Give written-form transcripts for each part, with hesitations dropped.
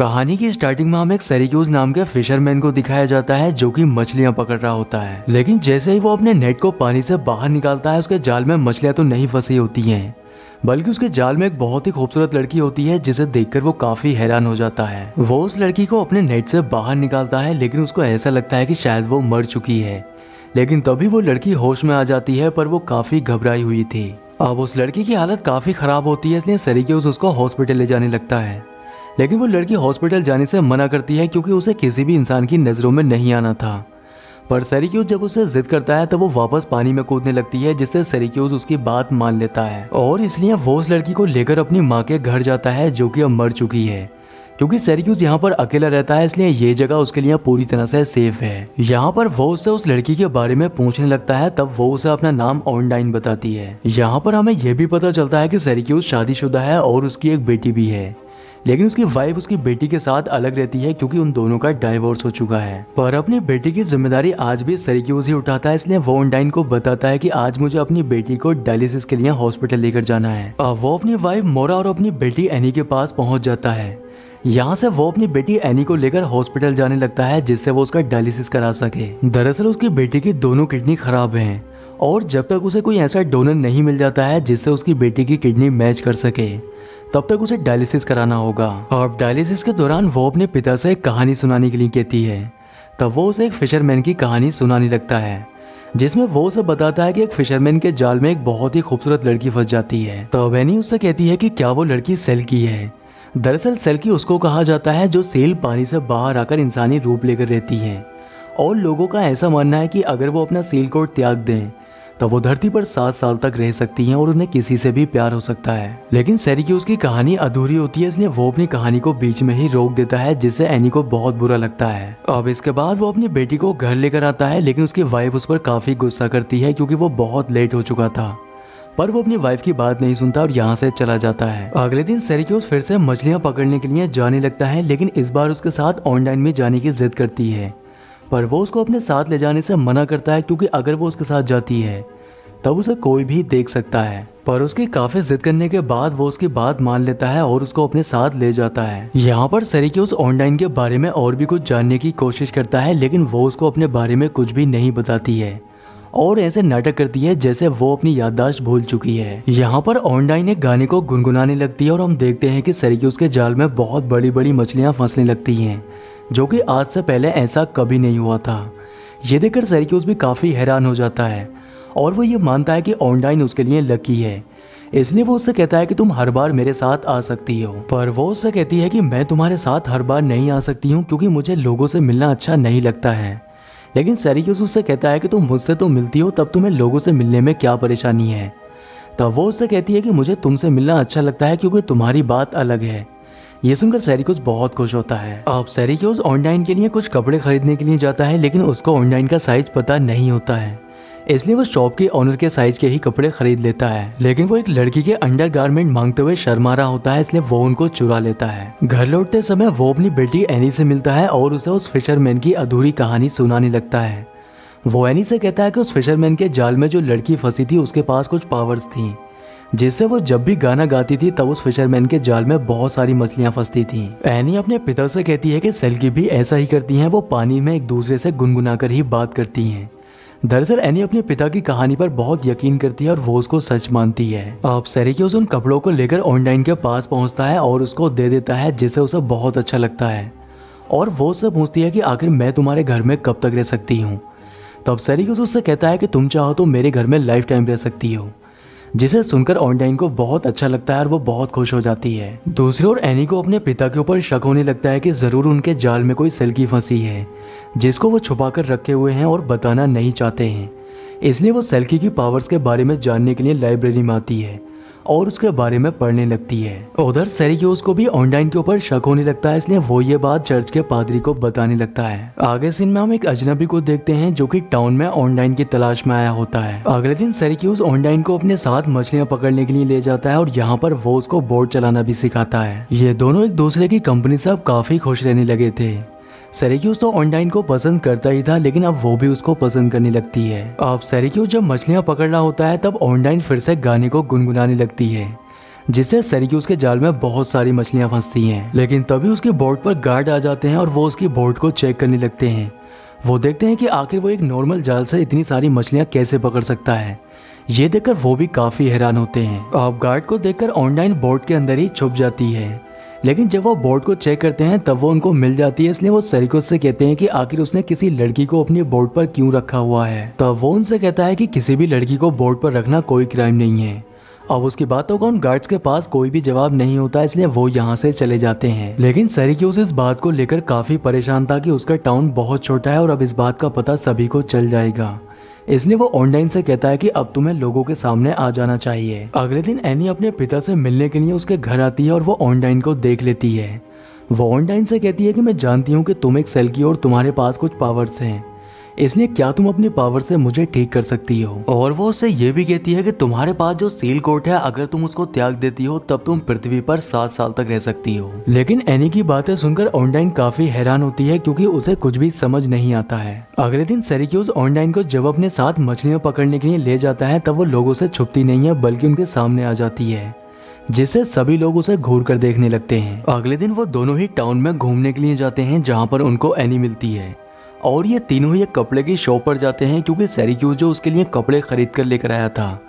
कहानी की स्टार्टिंग में हमें एक सिराक्यूज नाम के फिशरमैन को दिखाया जाता है जो कि मछलियां पकड़ रहा होता है। लेकिन जैसे ही वो अपने नेट को पानी से बाहर निकालता है उसके जाल में मछलियां तो नहीं फंसी होती हैं, बल्कि उसके जाल में एक बहुत ही खूबसूरत लड़की होती है जिसे देखकर वो काफी हैरान हो जाता है। वो उस लड़की को अपने नेट से बाहर निकालता है लेकिन उसको ऐसा लगता है कि शायद वो मर चुकी है। लेकिन तभी वो लड़की होश में आ जाती है, पर वो काफी घबराई हुई थी। अब उस लड़की की हालत काफी खराब होती है, इसलिए सिराक्यूज उसको हॉस्पिटल ले जाने लगता है। लेकिन वो लड़की हॉस्पिटल जाने से मना करती है क्योंकि उसे किसी भी इंसान की नजरों में नहीं आना था। पर सिराक्यूज जब उसे जिद करता है तो वो वापस पानी में कूदने लगती है, जिससे सिराक्यूज उसकी बात मान लेता है और इसलिए वो उस लड़की को लेकर अपनी माँ के घर जाता है जो कि अब मर चुकी है। क्योंकि सिराक्यूज यहाँ पर अकेला रहता है इसलिए ये जगह उसके लिए पूरी तरह से सेफ है। यहाँ पर वो उससे उस लड़की के बारे में पूछने लगता है, तब वो उसे अपना नाम ऑनडाइन बताती है। यहाँ पर हमें यह भी पता चलता है कि सिराक्यूज शादीशुदा है और उसकी एक बेटी भी है, लेकिन उसकी वाइफ उसकी बेटी के साथ अलग रहती है क्योंकि उन दोनों का डाइवोर्स हो चुका है। पर अपनी बेटी की जिम्मेदारी आज भी सिराक्यूज ही उठाता है, इसलिए वो ऑनडाइन को बताता है कि आज मुझे अपनी बेटी को डायलिसिस के लिए हॉस्पिटल लेकर जाना है। अब वो अपनी वाइफ मोरा और अपनी बेटी एनी के पास पहुंच जाता है। यहाँ से वो अपनी बेटी एनी को लेकर हॉस्पिटल जाने लगता है जिससे वो उसका डायलिसिस करा सके। दरअसल उसकी बेटी की दोनों किडनी खराब हैं और जब तक उसे कोई ऐसा डोनर नहीं मिल जाता है जिससे उसकी बेटी की किडनी मैच कर सके, तब तक उसे डायलिसिस कराना होगा। और डायलिसिस के दौरान वो अपने पिता से एक कहानी सुनाने के लिए कहती है। तब वो उसे एक फिशरमैन की कहानी सुनाने लगता है जिसमें वो उसे बताता है कि एक फिशरमैन के जाल में एक बहुत ही खूबसूरत लड़की फंस जाती है। तब एनी उससे कहती है कि क्या वो लड़की सेल की है। दरअसल सेल की उसको कहा जाता है जो सेल पानी से बाहर आकर इंसानी रूप लेकर रहती है और लोगों का ऐसा मानना है कि अगर वो अपना सेल कोट त्याग दें तो वो धरती पर 7 साल तक रह सकती हैं और उन्हें किसी से भी प्यार हो सकता है। लेकिन सिराक्यूज की कहानी अधूरी होती है, इसलिए वो अपनी कहानी को बीच में ही रोक देता है जिससे एनी को बहुत बुरा लगता है। अब इसके बाद वो अपनी बेटी को घर लेकर आता है, लेकिन उसकी वाइफ उस पर काफी गुस्सा करती है क्योंकि वो बहुत लेट हो चुका था। पर वो अपनी वाइफ की बात नहीं सुनता और यहाँ से चला जाता है। अगले दिन सिराक्यूज फिर से मछलियां पकड़ने के लिए जाने लगता है, लेकिन इस बार उसके साथ ऑनडाइन में जाने की जिद करती है। पर वो उसको अपने साथ ले जाने से मना करता है क्योंकि अगर वो उसके साथ जाती है तब उसे कोई भी देख सकता है। पर उसकी काफी जिद करने के बाद वो उसकी बात मान लेता है और उसको अपने साथ ले जाता है। यहाँ पर सिराक्यूज ऑनडाइन के बारे में और भी कुछ जानने की कोशिश करता है, लेकिन वो उसको अपने बारे में कुछ भी नहीं बताती है और ऐसे नाटक करती है जैसे वो अपनी याददाश्त भूल चुकी है। यहाँ पर ऑनडाइन एक गाने को गुनगुनाने लगती है और हम देखते हैं कि सिराक्यूज के जाल में बहुत बड़ी बड़ी मछलियां फंसने लगती हैं, जो कि आज से पहले ऐसा कभी नहीं हुआ था। ये देखकर सिराक्यूज भी काफी हैरान हो जाता है और वो ये मानता है कि ऑनडाइन उसके लिए लकी है, इसलिए वो उससे कहता है कि तुम हर बार मेरे साथ आ सकती हो। पर वो उससे कहती है कि मैं तुम्हारे साथ हर बार नहीं आ सकती हूँ क्योंकि मुझे लोगों से मिलना अच्छा नहीं लगता है। लेकिन सिराक्यूज उससे कहता है कि तुम मुझसे तो मिलती हो, तब तुम्हें लोगों से मिलने में क्या परेशानी है। तब वो उससे कहती है कि मुझे तुमसे मिलना अच्छा लगता है क्योंकि तुम्हारी बात अलग है। ये सुनकर सिराक्यूज बहुत खुश होता है। अब सिराक्यूज ऑनडाइन के लिए कुछ कपड़े खरीदने के लिए जाता है, लेकिन उसको ऑनडाइन का साइज पता नहीं होता है, इसलिए वो शॉप के ऑनर के साइज के ही कपड़े खरीद लेता है। लेकिन वो एक लड़की के अंडरगारमेंट मांगते हुए शर्मा रहा होता है, इसलिए वो उनको चुरा लेता है। घर लौटते समय वो अपनी बेटी एनी से मिलता है और उसे उस फिशरमैन की अधूरी कहानी सुनाने लगता है। वो एनी से कहता है कि उस फिशरमैन के जाल में जो लड़की फंसी थी उसके पास कुछ पावर्स थी, जिससे वो जब भी गाना गाती थी तब उस फिशरमैन के जाल में बहुत सारी मछलियां फंसती थी। एनी अपने पिता से कहती है कि सेल्की भी ऐसा ही करती हैं, वो पानी में एक दूसरे से गुनगुनाकर ही बात करती हैं। दरअसल एनी अपने पिता की कहानी पर बहुत यकीन करती है और वो उसको सच मानती है। अब सिराक्यूज उन कपड़ों को लेकर ऑनडाइन के पास पहुंचता है और उसको दे देता है, जिससे उसे बहुत अच्छा लगता है और वो उससे पूछती है कि आखिर मैं तुम्हारे घर में कब तक रह सकती हूँ। तब सिराक्यूज उससे कहता है कि तुम चाहो तो मेरे घर में लाइफ टाइम रह सकती हो, जिसे सुनकर ऑनडाइन को बहुत अच्छा लगता है और वो बहुत खुश हो जाती है। दूसरी ओर एनी को अपने पिता के ऊपर शक होने लगता है कि जरूर उनके जाल में कोई सेल्की फंसी है जिसको वो छुपाकर रखे हुए हैं और बताना नहीं चाहते हैं। इसलिए वो सेल्की की पावर्स के बारे में जानने के लिए लाइब्रेरी में आती है और उसके बारे में पढ़ने लगती है। उधर सिराक्यूज को भी ऑनडाइन के ऊपर शक होने लगता है, इसलिए वो ये बात चर्च के पादरी को बताने लगता है। आगे सीन में हम एक अजनबी को देखते हैं जो कि टाउन में ऑनडाइन की तलाश में आया होता है। अगले दिन सिराक्यूज ऑनडाइन को अपने साथ मछलियां पकड़ने के लिए ले जाता है और यहाँ पर वो उसको बोट चलाना भी सिखाता है। ये दोनों एक दूसरे की कंपनी से अब काफी खुश रहने लगे थे। सिराक्यूज तो ऑनडाइन को पसंद करता ही था, लेकिन अब वो भी उसको पसंद करने लगती है। अब सिराक्यूज जब मछलियां पकड़ रहा होता है तब ऑनडाइन फिर से गाने को गुनगुनाने लगती है, जिससे सेरिक्यूस के जाल में बहुत सारी मछलियां फंसती हैं। लेकिन तभी उसकी बोट पर गार्ड आ जाते हैं और वो उसकी बोट को चेक करने लगते हैं। वो देखते हैं कि आखिर वो एक नॉर्मल जाल से इतनी सारी मछलियां कैसे पकड़ सकता है। ये देखकर वो भी काफी हैरान होते हैं। अब गार्ड को देखकर ऑनलाइन बोट के अंदर ही छुप जाती है। लेकिन जब वो बोट को चेक करते हैं तब वो उनको मिल जाती है, इसलिए वो सेरिक्यूस से कहते हैं कि आखिर उसने किसी लड़की को अपनी बोट पर क्यों रखा हुआ है। तब वो उनसे कहता है कि किसी भी लड़की को बोट पर रखना कोई क्राइम नहीं है। अब उसकी बातों का उन गार्ड्स के पास कोई भी जवाब नहीं होता, इसलिए वो यहाँ से चले जाते हैं। लेकिन सेरिक्यूस इस बात को लेकर काफी परेशान था कि उसका टाउन बहुत छोटा है और अब इस बात का पता सभी को चल जाएगा। इसलिए वो ऑनलाइन से कहता है कि अब तुम्हें लोगों के सामने आ जाना चाहिए। अगले दिन एनी अपने पिता से मिलने के लिए उसके घर आती है और वो ऑनलाइन को देख लेती है। वो ऑनलाइन से कहती है कि मैं जानती हूँ कि तुम एक सेल की और तुम्हारे पास कुछ पावर्स हैं, इसलिए क्या तुम अपनी पावर से मुझे ठीक कर सकती हो। और वो उससे ये भी कहती है कि तुम्हारे पास जो सील कोट है, अगर तुम उसको त्याग देती हो तब तुम पृथ्वी पर 7 साल तक रह सकती हो। लेकिन एनी की बातें सुनकर ऑनलाइन काफी हैरान होती है क्योंकि उसे कुछ भी समझ नहीं आता है। अगले दिन सेरिक्यूस ऑनलाइन को जब अपने साथ मछलियां पकड़ने के लिए ले जाता है तब वो लोगों से छुपती नहीं है बल्कि उनके सामने आ जाती है, जिससे सभी लोग उसे घूर कर देखने लगते हैं। अगले दिन वो दोनों ही टाउन में घूमने के लिए जाते हैं जहाँ पर उनको एनी मिलती है और ये तीनों ही एक कपड़े की शॉप पर जाते हैं क्योंकि सेरिक्यूस जो उसके लिए कपड़े खरीद कर लेकर आया था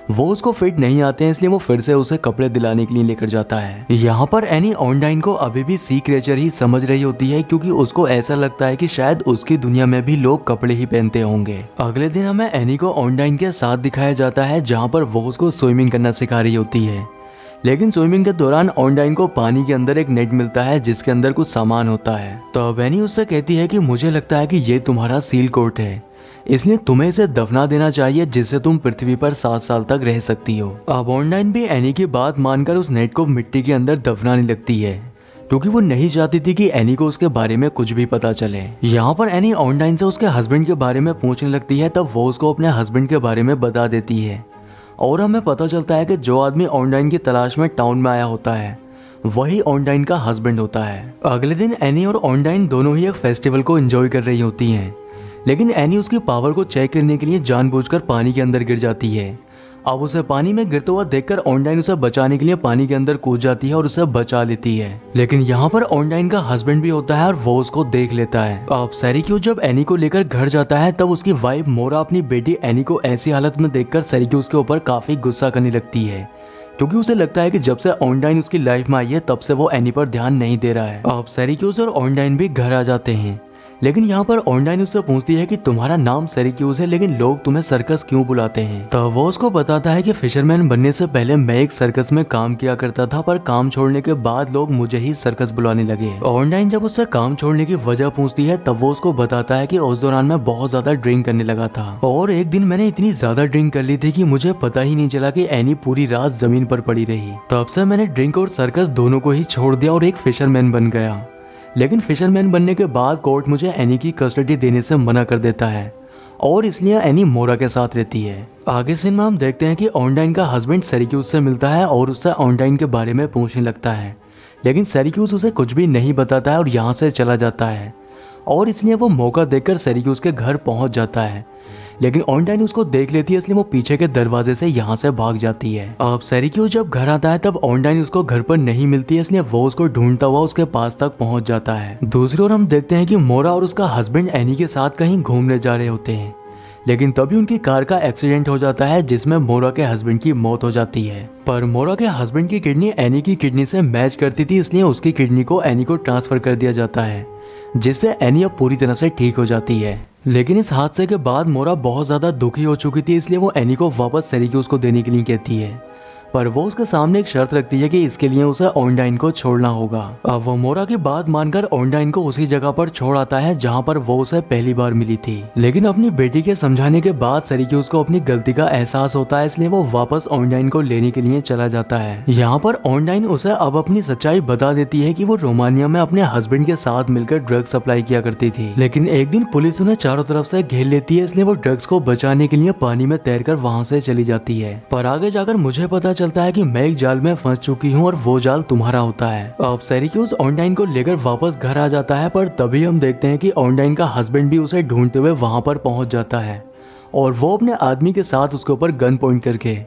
वो उसको फिट नहीं आते हैं, इसलिए वो फिर से उसे कपड़े दिलाने के लिए लेकर जाता है। यहाँ पर एनी ऑनलाइन को अभी भी सी क्रिएचर ही समझ रही होती है क्योंकि उसको ऐसा लगता है कि शायद उसकी दुनिया में भी लोग कपड़े ही पहनते होंगे। अगले दिन हमें एनी को ऑनलाइन के साथ दिखाया जाता है जहाँ पर वो उसको स्विमिंग करना सिखा रही होती है। लेकिन स्विमिंग के दौरान ऑनलाइन को पानी के अंदर एक नेट मिलता है जिसके अंदर कुछ सामान होता है। तो एनी उससे कहती है कि मुझे लगता है कि ये तुम्हारा सील कोट है, इसलिए तुम्हें इसे दफना देना चाहिए जिससे तुम पृथ्वी पर 7 साल तक रह सकती हो। अब ऑनलाइन भी एनी की बात मानकर उस नेट को मिट्टी के अंदर दफनाने लगती है क्योंकि वो नहीं चाहती थी कि एनी को उसके बारे में कुछ भी पता चले। यहाँ पर एनी ऑनलाइन से उसके हस्बैंड के बारे में पूछने लगती है, तब वो उसको अपने हस्बैंड के बारे में बता देती है और हमें पता चलता है कि जो आदमी ऑनलाइन की तलाश में टाउन में आया होता है वही ऑनलाइन का हस्बैंड होता है। अगले दिन एनी और ऑनलाइन दोनों ही एक फेस्टिवल को एंजॉय कर रही होती हैं, लेकिन एनी उसकी पावर को चेक करने के लिए जानबूझकर पानी के अंदर गिर जाती है। अब उसे पानी में गिरता हुआ देखकर ऑनलाइन उसे बचाने के लिए पानी के अंदर कूद जाती है और उसे बचा लेती है। लेकिन यहाँ पर ऑनलाइन का हस्बैंड भी होता है और वो उसको देख लेता है। अब सेरिक्यूस जब एनी को लेकर घर जाता है तब उसकी वाइफ मोरा अपनी बेटी एनी को ऐसी हालत में देखकर सेरिक्यूस के ऊपर काफी गुस्सा करने लगती है क्योंकि उसे लगता है कि जब से ऑनलाइन उसकी लाइफ में आई है तब से वो एनी पर ध्यान नहीं दे रहा है। अब सेरिक्यूस और ऑनलाइन भी घर आ जाते हैं, लेकिन यहाँ पर ऑनलाइन उससे पूछती है कि तुम्हारा नाम सेरिक्यूस है लेकिन लोग तुम्हें सर्कस क्यों बुलाते हैं। तो वो उसको बताता है कि फिशरमैन बनने से पहले मैं एक सर्कस में काम किया करता था, पर काम छोड़ने के बाद लोग मुझे ही सर्कस बुलाने लगे। ऑनलाइन जब उससे काम छोड़ने की वजह पूछती है तब वो उसको बताता है कि उस दौरान मैं बहुत ज्यादा ड्रिंक करने लगा था और एक दिन मैंने इतनी ज्यादा ड्रिंक कर ली थी कि मुझे पता ही नहीं चला कि एनी पूरी रात जमीन पर पड़ी रही। तब से मैंने ड्रिंक और सर्कस दोनों को ही छोड़ दिया और एक फिशरमैन बन गया। लेकिन फिशरमैन बनने के बाद कोर्ट मुझे एनी की कस्टडी देने से मना कर देता है और इसलिए एनी मोरा के साथ रहती है। आगे सीन में हम देखते हैं कि ऑनलाइन का हस्बैंड सेरिक्यूस से मिलता है और उससे ऑनलाइन के बारे में पूछने लगता है, लेकिन सेरिक्यूस उसे कुछ भी नहीं बताता है और यहाँ से चला जाता है और इसलिए वो मौका देखकर सेरिक्यूस के घर पहुंच जाता है। लेकिन ऑनलाइन उसको देख लेती है, इसलिए वो पीछे के दरवाजे से यहाँ से भाग जाती है। अब सेरिक्यूस जब घर आता है तब ऑनलाइन उसको घर पर नहीं मिलती है, इसलिए वो उसको ढूंढता हुआ उसके पास तक पहुंच जाता है। दूसरी ओर हम देखते हैं कि मोरा और उसका हस्बैंड एनी के साथ कहीं घूमने जा रहे होते हैं, लेकिन तभी उनकी कार का एक्सीडेंट हो जाता है जिसमें मोरा के हस्बैंड की मौत हो जाती है। पर मोरा के हस्बैंड की किडनी एनी की किडनी से मैच करती थी, इसलिए उसकी किडनी को एनी को ट्रांसफर कर दिया जाता है, जिससे एनी अब पूरी तरह से ठीक हो जाती है। लेकिन इस हादसे के बाद मोरा बहुत ज्यादा दुखी हो चुकी थी, इसलिए वो एनी को वापस सेरिक्यूस को देने के लिए कहती है, पर वो उसके सामने एक शर्त रखती है कि इसके लिए उसे ऑनलाइन को छोड़ना होगा। अब वो मोरा की बात मानकर ऑनलाइन को उसी जगह पर छोड़ आता है जहाँ पर वो उसे पहली बार मिली थी। लेकिन अपनी बेटी के समझाने के बाद सेरिक्यूस को अपनी गलती का एहसास होता है, इसलिए वो वापस ऑनलाइन को लेने के लिए चला जाता है। यहाँ पर ऑनलाइन उसे अब अपनी सच्चाई बता देती है कि वो रोमानिया में अपने हस्बैंड के साथ मिलकर ड्रग्स सप्लाई किया करती थी, लेकिन एक दिन पुलिस उन्हें चारों तरफ से घेर लेती है, इसलिए वो ड्रग्स को बचाने के लिए पानी में तैरकर वहाँ से चली जाती है। पर आगे जाकर मुझे पता चलता है कि मैं एक जाल में फंस चुकी हूँ और वो जाल तुम्हारा होता है। अब सेरिक्यूस ऑनलाइन को लेकर वापस घर आ जाता है, पर तभी हम देखते हैं कि ऑनलाइन का हस्बैंड भी उसे ढूंढते हुए वहाँ पर पहुँच जाता है और वो अपने आदमी के साथ उसके ऊपर गन पॉइंट करके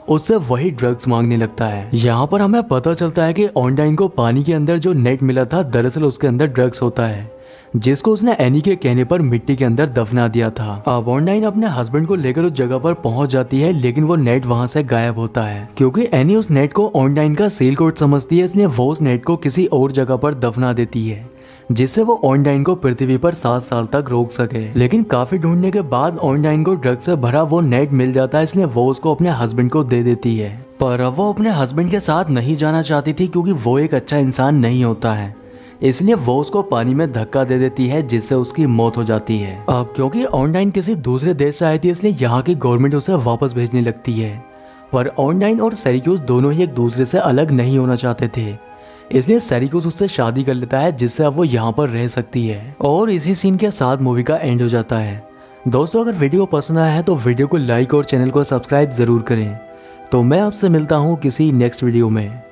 उससे वही ड्रग्स मांगने लगता है। यहाँ पर हमें पता चलता है कि ऑनडाइन को पानी के अंदर जो नेट मिला था दरअसल उसके अंदर ड्रग्स होता है, जिसको उसने एनी के कहने पर मिट्टी के अंदर दफना दिया था। अब ऑनडाइन अपने हस्बैंड को लेकर उस जगह पर पहुंच जाती है, लेकिन वो नेट वहां से गायब होता है। क्योंकि एनी उस नेट को ऑनडाइन का सेल कोड समझती है, इसलिए वो उस नेट को किसी और जगह पर दफना देती है, जिससे वो ऑनडाइन को पृथ्वी पर 7 साल तक रोक सके। लेकिन काफी ढूंढने के बाद ऑनडाइन को ड्रग से भरा वो नेट मिल जाता है, इसलिए वो उसको अपने हस्बैंड को दे देती है। पर अब वो अपने हस्बैंड के साथ नहीं जाना चाहती थी, क्योंकि वो एक अच्छा इंसान नहीं होता है, इसलिए वो उसको पानी में धक्का दे देती है, जिससे उसकी मौत हो जाती है। अब क्योंकि ऑनडाइन किसी दूसरे देश से आई थी, इसलिए यहाँ की गवर्नमेंट उसे वापस भेजने लगती है। पर ऑनडाइन और सेरिक्यूस दोनों ही एक दूसरे से अलग नहीं होना चाहते थे, इसलिए सेरिक्यूस उससे शादी कर लेता है, जिससे अब वो यहाँ पर रह सकती है। और इसी सीन के साथ मूवी का एंड हो जाता है। दोस्तों, अगर वीडियो पसंद आया है तो वीडियो को लाइक और चैनल को सब्सक्राइब जरूर करें। तो मैं आपसे मिलता हूँ किसी नेक्स्ट वीडियो में।